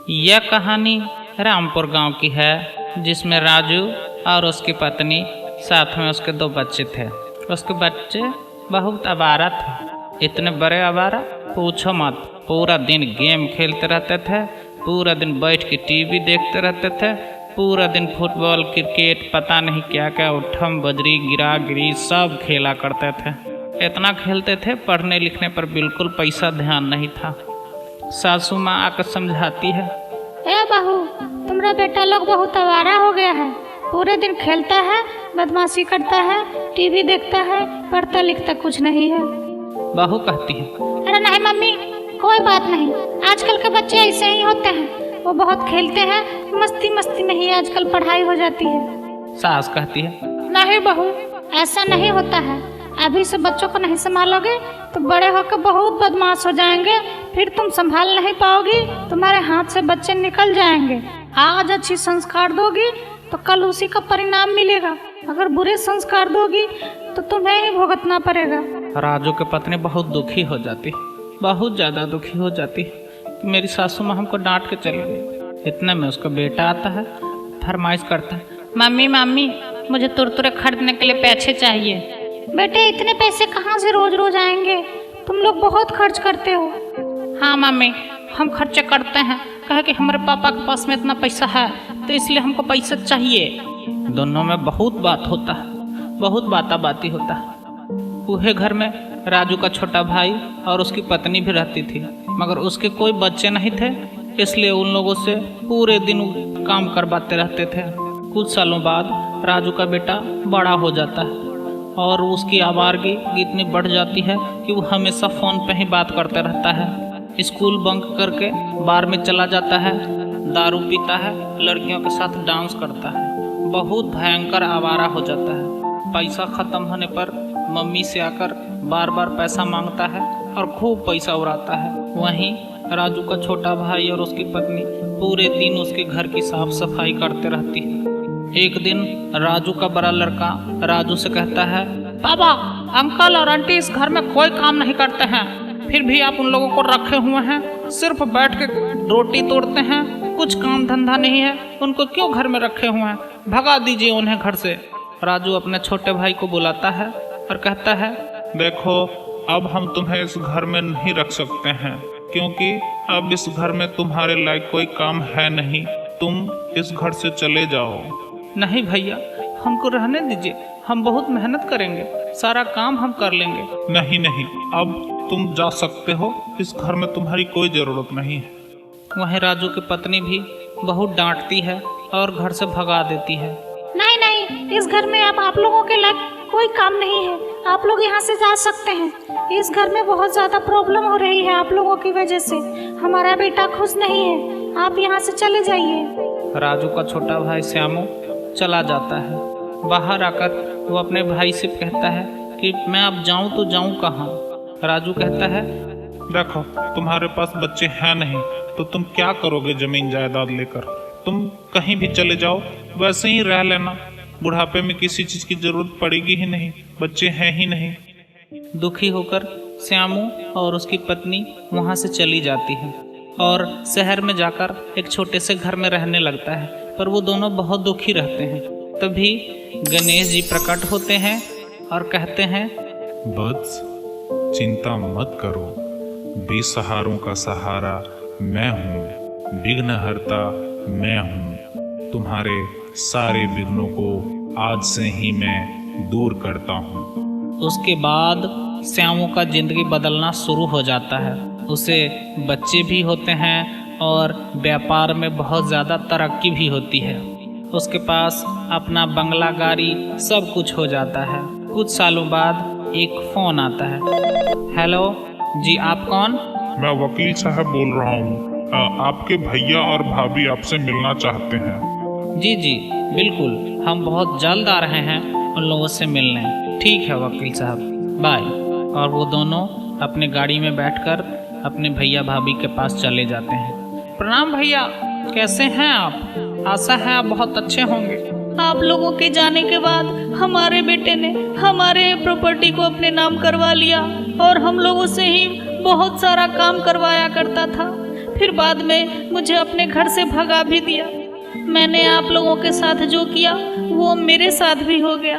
यह कहानी रामपुर गांव की है, जिसमें राजू और उसकी पत्नी साथ में उसके 2 बच्चे थे। उसके बच्चे बहुत आवारा थे, इतने बड़े आवारा पूछो मत। पूरा दिन गेम खेलते रहते थे, पूरा दिन बैठ के टीवी देखते रहते थे, पूरा दिन फुटबॉल क्रिकेट पता नहीं क्या क्या उठम बजरी गिरा गिरी सब खेला करते थे। इतना खेलते थे, पढ़ने लिखने पर बिल्कुल पैसा ध्यान नहीं था। सासू माँ आकर समझाती है, ए बहू, तुम्हारा बेटा लोग बहुत आवारा हो गया है। पूरे दिन खेलता है, बदमाशी करता है, टीवी देखता है, पढ़ता लिखता कुछ नहीं है। बहू कहती है, अरे नहीं मम्मी, कोई बात नहीं, आजकल के बच्चे ऐसे ही होते हैं। वो बहुत खेलते हैं, मस्ती मस्ती में ही आजकल पढ़ाई हो जाती है। सास कहती है, नहीं बहू, ऐसा नहीं होता है। अभी से बच्चों को नहीं संभालोगे तो बड़े होकर बहुत बदमाश हो जाएंगे, फिर तुम संभाल नहीं पाओगी, तुम्हारे हाथ से बच्चे निकल जाएंगे। आज अच्छी संस्कार दोगी तो कल उसी का परिणाम मिलेगा, अगर बुरे संस्कार दोगी तो तुम्हें ही भुगतना पड़ेगा। राजू की पत्नी बहुत दुखी हो जाती, बहुत ज़्यादा दुखी हो जाती कि मेरी सासू माँ हमको डांट के चली गई। इतने में उसका बेटा आता है, फरमाइश करता है, मम्मी मम्मी मुझे तुरतुरे खरीदने के लिए पैसे चाहिए। बेटे इतने पैसे कहाँ से रोज रोज आएंगे, तुम लोग बहुत खर्च करते हो। हाँ मम्मी, हम खर्चे करते हैं, कहे कि हमारे पापा के पास में इतना पैसा है तो इसलिए हमको पैसा चाहिए। दोनों में बहुत बात होता है, बहुत बाती होता है। वह घर में राजू का छोटा भाई और उसकी पत्नी भी रहती थी, मगर उसके कोई बच्चे नहीं थे, इसलिए उन लोगों से पूरे दिन काम करवाते रहते थे। कुछ सालों बाद राजू का बेटा बड़ा हो जाता है और उसकी आवारगी इतनी बढ़ जाती है कि वो हमेशा फ़ोन पे ही बात करते रहता है। स्कूल बंक करके बार में चला जाता है, दारू पीता है, लड़कियों के साथ डांस करता है, बहुत भयंकर आवारा हो जाता है। पैसा ख़त्म होने पर मम्मी से आकर बार बार पैसा मांगता है और खूब पैसा उड़ाता है। वहीं राजू का छोटा भाई और उसकी पत्नी पूरे दिन उसके घर की साफ सफाई करते रहती है। एक दिन राजू का बड़ा लड़का राजू से कहता है, पापा अंकल और आंटी इस घर में कोई काम नहीं करते हैं, फिर भी आप उन लोगों को रखे हुए हैं, सिर्फ बैठ के रोटी तोड़ते हैं, कुछ काम धंधा नहीं है, उनको क्यों घर में रखे हुए हैं, भगा दीजिए उन्हें घर से। राजू अपने छोटे भाई को बुलाता है और कहता है, देखो अब हम तुम्हें इस घर में नहीं रख सकते हैं, क्योंकि अब इस घर में तुम्हारे लायक कोई काम है नहीं, तुम इस घर से चले जाओ। नहीं भैया, हमको रहने दीजिए, हम बहुत मेहनत करेंगे, सारा काम हम कर लेंगे। नहीं नहीं, अब तुम जा सकते हो, इस घर में तुम्हारी कोई ज़रूरत नहीं है। वहीं राजू की पत्नी भी बहुत डांटती है और घर से भगा देती है। नहीं नहीं, इस घर में अब आप लोगों के लायक कोई काम नहीं है, आप लोग यहाँ से जा सकते हैं। इस घर में बहुत ज़्यादा प्रॉब्लम हो रही है आप लोगों की वजह से, हमारा बेटा खुश नहीं है, आप यहाँ से चले जाइए। राजू का छोटा भाई श्यामू चला जाता है। बाहर आकर वो अपने भाई से कहता है कि मैं अब जाऊं तो जाऊं कहाँ। राजू कहता है, देखो तुम्हारे पास बच्चे हैं नहीं तो तुम क्या करोगे जमीन जायदाद लेकर, तुम कहीं भी चले जाओ, वैसे ही रह लेना, बुढ़ापे में किसी चीज़ की जरूरत पड़ेगी ही नहीं, बच्चे हैं ही नहीं। दुखी होकर श्यामू और उसकी पत्नी वहाँ से चली जाती है और शहर में जाकर एक छोटे से घर में रहने लगता है, पर वो दोनों बहुत दुखी रहते हैं। तभी गणेश जी प्रकट होते हैं और कहते हैं, बस चिंता मत करो, बेसहारों का सहारा मैं हूँ, विघ्नहर्ता मैं हूँ, तुम्हारे सारे विघ्नों को आज से ही मैं दूर करता हूँ। उसके बाद श्यामू का जिंदगी बदलना शुरू हो जाता है, उसे बच्चे भी होते हैं और व्यापार में बहुत ज़्यादा तरक्की भी होती है। उसके पास अपना बंगला गाड़ी सब कुछ हो जाता है। कुछ सालों बाद एक फ़ोन आता है। हेलो जी, आप कौन? मैं वकील साहब बोल रहा हूँ, आपके भैया और भाभी आपसे मिलना चाहते हैं। जी जी बिल्कुल, हम बहुत जल्द आ रहे हैं उन लोगों से मिलने। ठीक है वकील साहब, बाय। और वो दोनों अपने गाड़ी में बैठकर अपने भैया भाभी के पास चले जाते हैं। प्रणाम भैया, कैसे हैं आप? आशा है आप बहुत अच्छे होंगे। आप लोगों के जाने के बाद हमारे बेटे ने हमारे प्रॉपर्टी को अपने नाम करवा लिया और हम लोगों से ही बहुत सारा काम करवाया करता था। फिर बाद में मुझे अपने घर से भगा भी दिया। मैंने आप लोगों के साथ जो किया वो मेरे साथ भी हो गया।